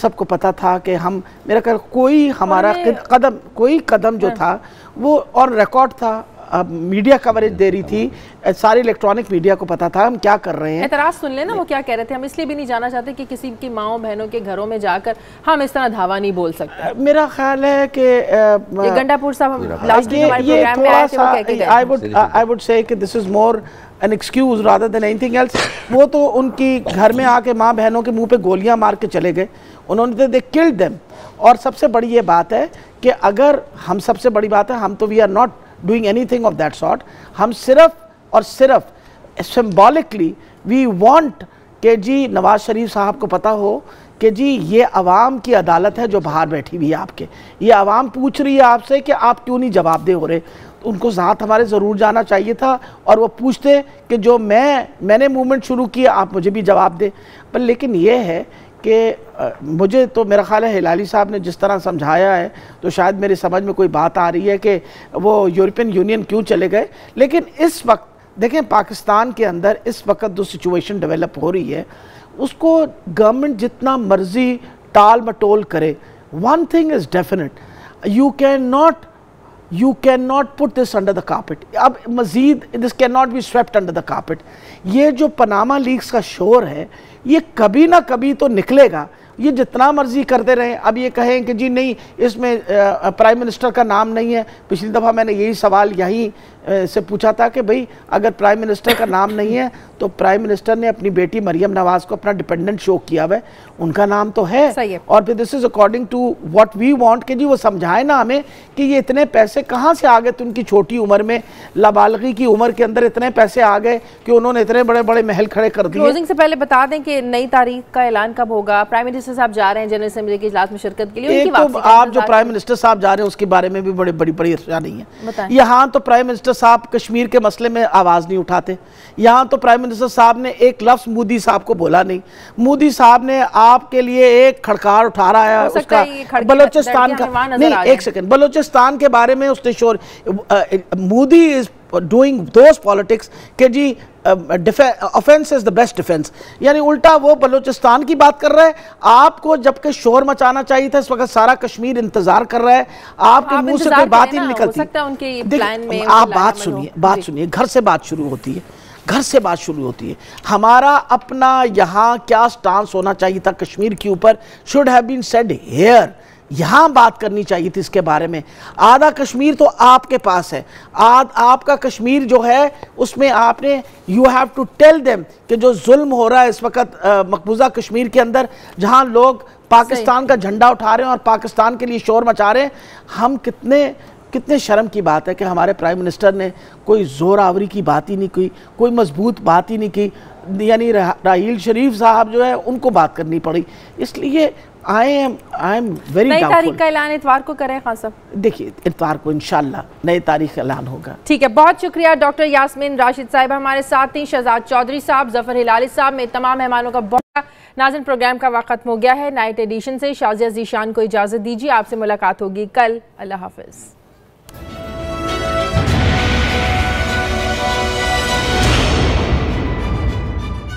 सबको पता था कि हम मेरा कर कोई हमारा कोई कदम जो था वो और रिकॉर्ड था, मीडिया कवरेज दे रही थी, सारी इलेक्ट्रॉनिक मीडिया को पता था हम क्या कर रहे हैं। एतराज सुन लेना वो क्या कह रहे थे, हम इसलिए भी नहीं जाना चाहते कि किसी की माओ बहनों के घरों में जाकर हम इस तरह धावा नहीं बोल सकते। मेरा ख्याल है कि गंडापुर साहब लास्ट वीक हमारे प्रोग्राम में आए थे, वो कह के गए। आई वुड से कि this is more an excuse rather than anything else. वो तो उनकी घर में आके माँ बहनों के मुंह पे गोलियां मार के चले गए, उन्होंने दे किल्ड देम। और सबसे बड़ी ये बात है कि अगर हम सबसे बड़ी बात है हम तो we are not doing anything of that sort. हम सिर्फ और सिर्फ सिंबॉलिकली वी वांट कि जी नवाज शरीफ साहब को पता हो कि जी ये अवाम की अदालत है जो बाहर बैठी हुई है आपके, ये अवाम पूछ रही है आपसे कि आप क्यों नहीं जवाबदेह हो रहे। तो उनको साथ हमारे ज़रूर जाना चाहिए था और वो पूछते कि जो मैंने मूवमेंट शुरू किया आप मुझे भी जवाब दें। पर लेकिन ये है कि मुझे तो मेरा ख्याल है हिलाली साहब ने जिस तरह समझाया है तो शायद मेरी समझ में कोई बात आ रही है कि वो यूरोपियन यूनियन क्यों चले गए। लेकिन इस वक्त देखें पाकिस्तान के अंदर इस वक्त जो सिचुएशन डेवलप हो रही है उसको गवर्नमेंट जितना मर्जी टाल मटोल करे, one thing is definite, you can not put this under the carpet. अब मजीद this can not be swept under the carpet. ये जो पनामा लीक्स का शोर है ये कभी ना कभी तो निकलेगा। ये जितना मर्जी करते रहे, अब ये कहें कि जी नहीं इसमें प्राइम मिनिस्टर का नाम नहीं है। पिछली दफ़ा मैंने यही सवाल यहीं से पूछा था कि भाई अगर प्राइम मिनिस्टर का नाम नहीं है तो प्राइम मिनिस्टर ने अपनी बेटी मरियम नवाज को अपना डिपेंडेंट शो किया हुआ है, उनका नाम तो है। और फिर this is according to what we want कि जी वो समझाए ना हमें कि ये इतने पैसे कहाँ से आ गए। तो उनकी छोटी उम्र में, लाबालगी की उम्र के अंदर इतने पैसे आ गए कि उन्होंने इतने बड़े बड़े महल खड़े कर दिए। क्लोजिंग से पहले बता दें कि नई तारीख का ऐलान कब होगा। प्राइम मिनिस्टर साहब जा रहे हैं जनरल असेंबली के इजलास में शिरकत के लिए। एक तो आप जो प्राइम मिनिस्टर साहब जा रहे हैं उसके बारे में भी बड़ी बड़ी नहीं है। यहाँ तो प्राइम मिनिस्टर साहब कश्मीर के मसले में आवाज नहीं उठाते। यहाँ तो प्राइम मिनिस्टर साहब ने एक लफ्ज मोदी साहब को बोला नहीं। मोदी साहब ने आपके लिए एक खड़कार उठा रहा है उसका बलोचिस्तान का, नहीं एक सेकंड, बलोचिस्तान के बारे में उसने शोर, Modi is doing those politics के जी offence is the best defence, यानी उल्टा वो बलूचिस्तान की बात कर रहा है। आपको जबकि शोर मचाना चाहिए था, इस वक्त सारा कश्मीर इंतजार कर रहा है, आपके मुंह से कोई बात ही नहीं निकलती। आप बात सुनिए, घर से बात शुरू होती है, घर से बात शुरू होती है। हमारा अपना यहाँ क्या स्टांस होना चाहिए था कश्मीर के ऊपर, should have been said here, यहाँ बात करनी चाहिए थी इसके बारे में। आधा कश्मीर तो आपके पास है, आपका कश्मीर जो है उसमें आपने you have to tell them कि जो जुल्म हो रहा है इस वक्त मकबूजा कश्मीर के अंदर, जहाँ लोग पाकिस्तान का झंडा उठा रहे हैं और पाकिस्तान के लिए शोर मचा रहे हैं। हम कितने शर्म की बात है कि हमारे प्राइम मिनिस्टर ने कोई जोर आवरी की बात ही नहीं की, कोई मजबूत बात ही नहीं की, यानी राहील शरीफ साहब जो है उनको बात करनी पड़ी। इसलिए आई एम वेरी डाउटफुल। नई तारीख का ऐलान इतवार को करें खान साहब? देखिए इतवार को इंशाल्लाह नई तारीख का ऐलान होगा। ठीक है, बहुत शुक्रिया डॉक्टर यास्मीन राशिद साहिब हमारे साथ थी, शहजाद चौधरी साहब, जफर हिलाली साहब, में तमाम मेहमानों का बहुत नाज़रीन। प्रोग्राम का वक्त खत्म हो गया है। नाइट एडिशन से शाजिया ज़ीशान को इजाज़त दीजिए, आपसे मुलाकात होगी कल। अल्लाह हाफिज़।